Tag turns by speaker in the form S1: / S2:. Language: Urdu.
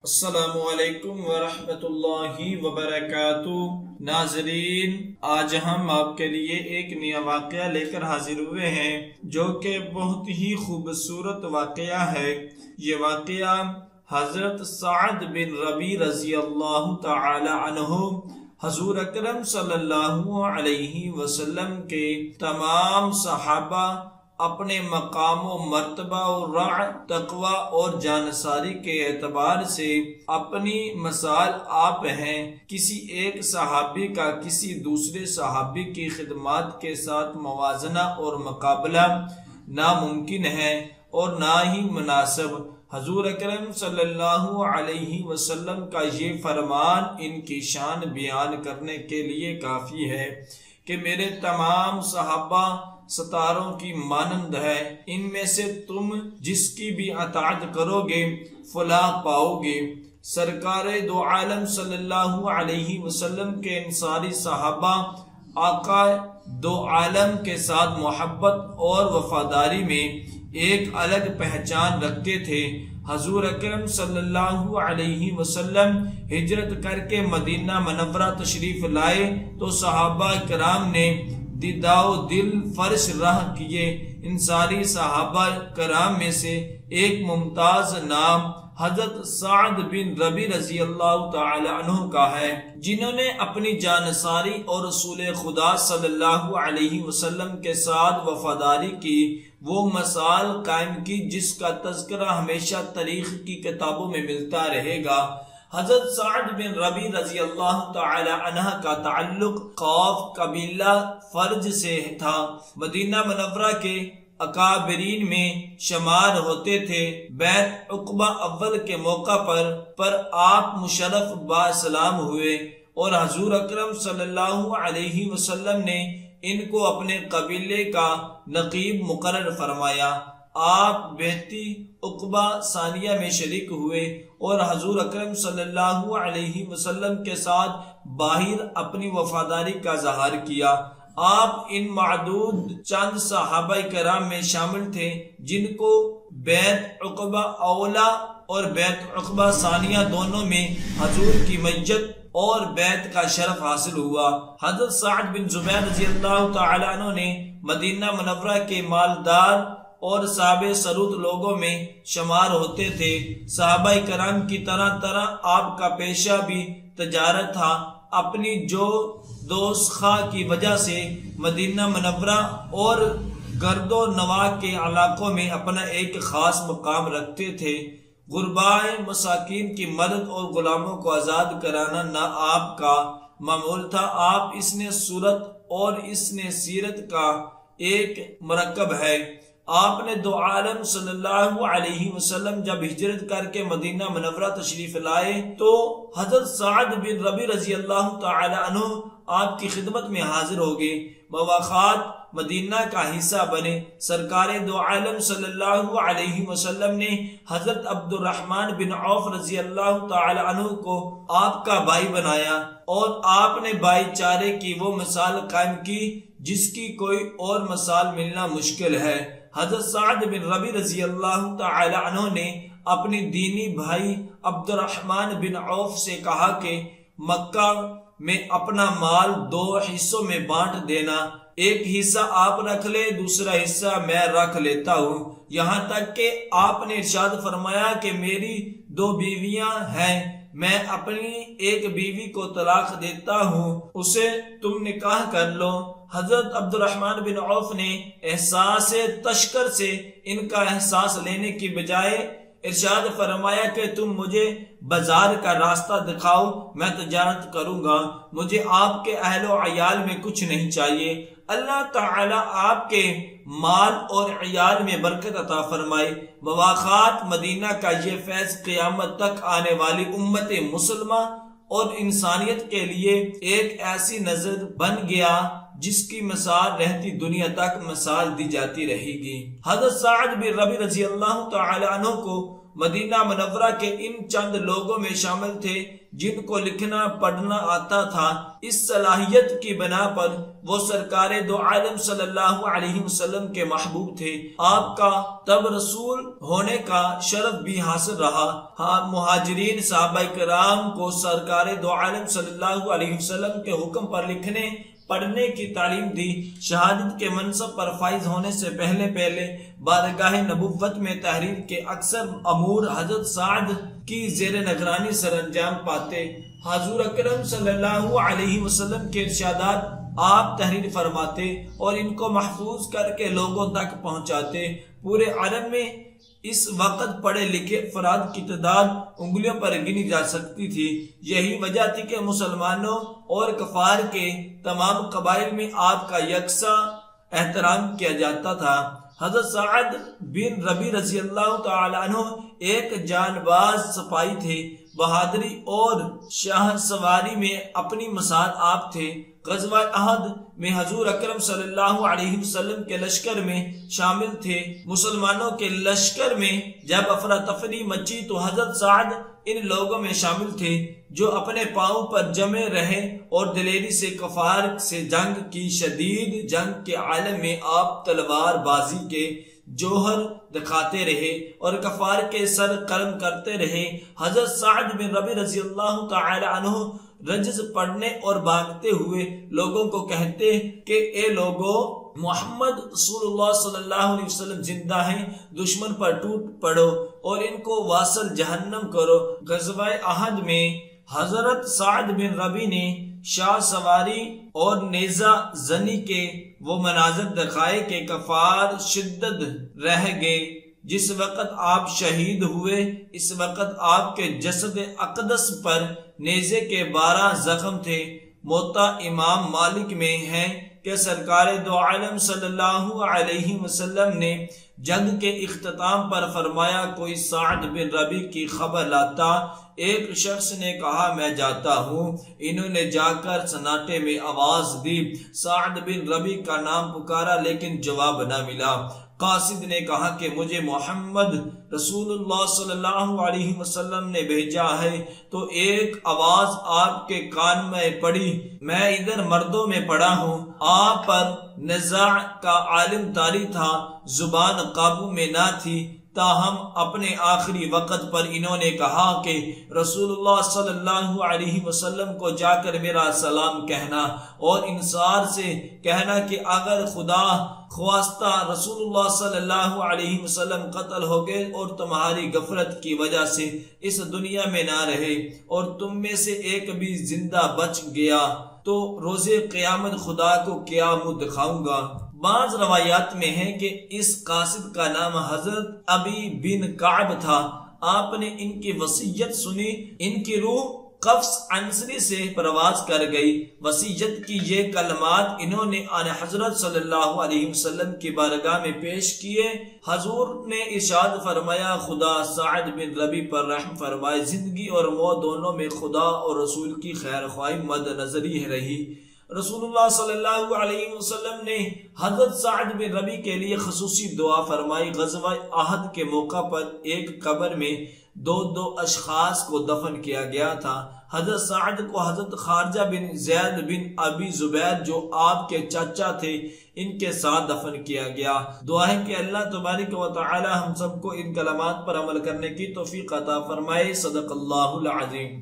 S1: السلام علیکم ورحمۃ اللہ وبرکاتہ۔ ناظرین، آج ہم آپ کے لیے ایک نیا واقعہ لے کر حاضر ہوئے ہیں جو کہ بہت ہی خوبصورت واقعہ ہے۔ یہ واقعہ حضرت سعد بن ربیع رضی اللہ تعالی عنہ حضور اکرم صلی اللہ علیہ وسلم کے تمام صحابہ اپنے مقام و مرتبہ و رع تقوی اور جانساری کے اعتبار سے اپنی مثال آپ ہیں۔ کسی ایک صحابی کا کسی دوسرے صحابی کی خدمات کے ساتھ موازنہ اور مقابلہ ناممکن ہے اور نہ ہی مناسب۔ حضور اکرم صلی اللہ علیہ وسلم کا یہ فرمان ان کی شان بیان کرنے کے لیے کافی ہے کہ میرے تمام صحابہ ستاروں کی مانند ہے، ان میں سے تم جس کی بھی اطاعت کرو گے فلاح پاؤ گے۔ سرکار دو عالم صلی اللہ علیہ وسلم کے انصاری صحابہ آقا دو عالم کے ساتھ محبت اور وفاداری میں ایک الگ پہچان رکھتے تھے۔ حضور اکرم صلی اللہ علیہ وسلم ہجرت کر کے مدینہ منورہ تشریف لائے تو صحابہ کرام نے دیداو دل فرش راہ کیے۔ ان ساری صحابہ کرام میں سے ایک ممتاز نام حضرت سعد بن ربیع رضی اللہ تعالی عنہ کا ہے، جنہوں نے اپنی جانساری اور رسول خدا صلی اللہ علیہ وسلم کے ساتھ وفاداری کی وہ مثال قائم کی جس کا تذکرہ ہمیشہ تاریخ کی کتابوں میں ملتا رہے گا۔ حضرت سعد بن ربیع رضی اللہ تعالی عنہ کا تعلق قوف قبیلہ فرج سے تھا، مدینہ منورہ کے اکابرین میں شمار ہوتے تھے۔ بیعت عقبہ اول کے موقع پر آپ مشرف باسلام ہوئے اور حضور اکرم صلی اللہ علیہ وسلم نے ان کو اپنے قبیلے کا نقیب مقرر فرمایا۔ آپ بیعتی عقبہ ثانیہ میں شریک ہوئے اور حضور اکرم صلی اللہ علیہ وسلم کے ساتھ باہر اپنی وفاداری کا اظہار کیا۔ آپ ان معدود چند صحابہ کرام میں شامل تھے جن کو بیعت عقبہ اولا اور بیعت عقبہ ثانیہ دونوں میں حضور کی معیت اور بیعت کا شرف حاصل ہوا۔ حضرت سعد بن زبیر رضی اللہ تعالی عنہ نے مدینہ منورہ کے مالدار اور صاحب ثروت لوگوں میں شمار ہوتے تھے۔ صحابہ کرام کی طرح آپ کا پیشہ بھی تجارت تھا۔ اپنی جو دوست خواہ کی وجہ سے مدینہ منورہ اور گرد و نواح کے علاقوں میں اپنا ایک خاص مقام رکھتے تھے۔ غربائے مساکین کی مدد اور غلاموں کو آزاد کرانا نہ آپ کا معمول تھا، آپ اس نے صورت اور اس نے سیرت کا ایک مرکب ہے۔ آپ نے دو عالم صلی اللہ علیہ وسلم جب ہجرت کر کے مدینہ منورہ تشریف لائے تو حضرت سعد بن ربیع رضی اللہ تعالی عنہ آپ کی خدمت میں حاضر ہو گئے، مواخات مدینہ کا حصہ بنے۔ سرکار دو عالم صلی اللہ علیہ وسلم نے حضرت عبد الرحمن بن عوف رضی اللہ تعالی عنہ کو آپ کا بھائی بنایا اور آپ نے بھائی چارے کی وہ مثال قائم کی جس کی کوئی اور مثال ملنا مشکل ہے۔ حضرت سعد بن ربیع رضی اللہ تعالی عنہ نے اپنی دینی بھائی عبد الرحمن بن عوف سے کہا کہ مکہ میں اپنا مال دو حصوں میں بانٹ دینا، ایک حصہ آپ رکھ لے دوسرا حصہ میں رکھ لیتا ہوں، یہاں تک کہ آپ نے ارشاد فرمایا کہ میری دو بیویاں ہیں، میں اپنی ایک بیوی کو طلاق دیتا ہوں، اسے تم نکاح کر لو۔ حضرت عبد الرحمن بن عوف نے احساس تشکر سے ان کا احساس لینے کی بجائے ارشاد فرمایا کہ تم مجھے بازار کا راستہ دکھاؤ، میں تجارت کروں گا، مجھے آپ کے اہل و عیال میں کچھ نہیں چاہیے۔ اللہ تعالیٰ آپ کے مال اور عیال میں برکت عطا فرمائے۔ مواخات مدینہ کا یہ فیض قیامت تک آنے والی امت مسلمہ اور انسانیت کے لیے ایک ایسی نظر بن گیا جس کی مثال رہتی دنیا تک مثال دی جاتی رہے گی۔ حضرت سعد بن ربیع رضی اللہ تعالی عنہ کو مدینہ منورہ کے ان چند لوگوں میں شامل تھے جن کو لکھنا پڑھنا آتا تھا۔ اس صلاحیت کی بنا پر وہ سرکار دو عالم صلی اللہ علیہ وسلم کے محبوب تھے۔ آپ کا تب رسول ہونے کا شرف بھی حاصل رہا۔ مہاجرین صحابہ کرام کو سرکار دو عالم صلی اللہ علیہ وسلم کے حکم پر لکھنے پڑھنے کی تعلیم دی۔ شہادت کے منصب پر فائز ہونے سے پہلے بارگاہ نبوت میں تحریر کے اکثر امور حضرت سعد کی زیر نگرانی سر انجام پاتے۔ حضور اکرم صلی اللہ علیہ وسلم کے ارشادات آپ تحریر فرماتے اور ان کو محفوظ کر کے لوگوں تک پہنچاتے۔ پورے عالم میں اس وقت پڑھے لکھے افراد کی تعداد انگلیوں پر گنی جا سکتی تھی۔ یہی وجہ تھی کہ مسلمانوں اور کفار کے تمام قبائل میں آپ کا یکساں احترام کیا جاتا تھا۔ حضرت سعد بن ربی رضی اللہ تعالی عنہ ایک جان باز سپاہی تھے۔ بہادری اور شاہ سواری میں اپنی مثال آپ تھے۔ غزوہ احد میں حضور اکرم صلی اللہ علیہ وسلم کے لشکر میں شامل تھے۔ مسلمانوں کے لشکر میں جب افراتفری مچی تو حضرت سعد ان لوگوں میں شامل تھے جو اپنے پاؤں پر جمے رہے اور دلیری سے کفار سے جنگ کی۔ شدید جنگ کے عالم میں آپ تلوار بازی کے جوہر دکھاتے رہے اور کفار کے سر قلم کرتے رہے۔ حضرت سعد بن ربی رضی اللہ تعالی عنہ رجز پڑھنے اور بھاگتے ہوئے لوگوں کو کہتے کہ اے لوگو، محمد رسول اللہ صلی اللہ علیہ وسلم زندہ ہیں، دشمن پر ٹوٹ پڑو اور ان کو واصل جہنم کرو۔ غزوہ احد میں حضرت سعد بن ربی نے شاہ سواری اور نیزہ زنی کے وہ مناظر دکھائے کہ کفار شدت رہ گئے۔ جس وقت آپ شہید ہوئے اس وقت آپ کے جسد اقدس پر نیزے کے 12 زخم تھے۔ موطا امام مالک میں ہے کہ سرکار دو عالم صلی اللہ علیہ وسلم نے جنگ کے اختتام پر فرمایا، کوئی سعد بن ربی کی خبر لاتا؟ ایک شخص نے کہا، میں جاتا ہوں۔ انہوں نے جا کر سناٹے میں آواز دی، سعد بن ربی کا نام پکارا لیکن جواب نہ ملا۔ قاصد نے کہا کہ مجھے محمد رسول اللہ صلی اللہ علیہ وسلم نے بھیجا ہے۔ تو ایک آواز آپ کے کان میں پڑی، میں ادھر مردوں میں پڑا ہوں۔ آپ پر نزاع کا عالم طاری تھا، زبان قابو میں نہ تھی، تاہم اپنے آخری وقت پر انہوں نے کہا کہ رسول اللہ صلی اللہ علیہ وسلم کو جا کر میرا سلام کہنا اور انصار سے کہنا کہ اگر خدا خواستہ رسول اللہ صلی اللہ علیہ وسلم قتل ہو گئے اور تمہاری غفلت کی وجہ سے اس دنیا میں نہ رہے اور تم میں سے ایک بھی زندہ بچ گیا تو روز قیامت خدا کو کیا منہ دکھاؤں گا۔ بعض روایات میں ہے کہ اس قاصد کا نام حضرت ابی بن کعب تھا۔ آپ نے ان کی وصیت سنی، ان کی روح قفص عنصری سے پرواز کر گئی۔ وصیت کی یہ کلمات انہوں نے آن حضرت صلی اللہ علیہ وسلم کی بارگاہ میں پیش کیے۔ حضور نے ارشاد فرمایا، خدا سعد بن ربی پر رحم فرمائے، زندگی اور موت دونوں میں خدا اور رسول کی خیر خواہی مد نظری رہی۔ رسول اللہ صلی اللہ علیہ وسلم نے حضرت سعد بن ربی کے لیے خصوصی دعا فرمائی۔ غزوہ احد کے موقع پر ایک قبر میں دو اشخاص کو دفن کیا گیا تھا۔ حضرت سعد کو حضرت خارجہ بن زید بن ابی زبیر جو آپ کے چچا تھے ان کے ساتھ دفن کیا گیا۔ دعا ہے کہ اللہ تبارک و تعالی ہم سب کو ان کلمات پر عمل کرنے کی توفیق عطا فرمائے۔ صدق اللہ العظیم۔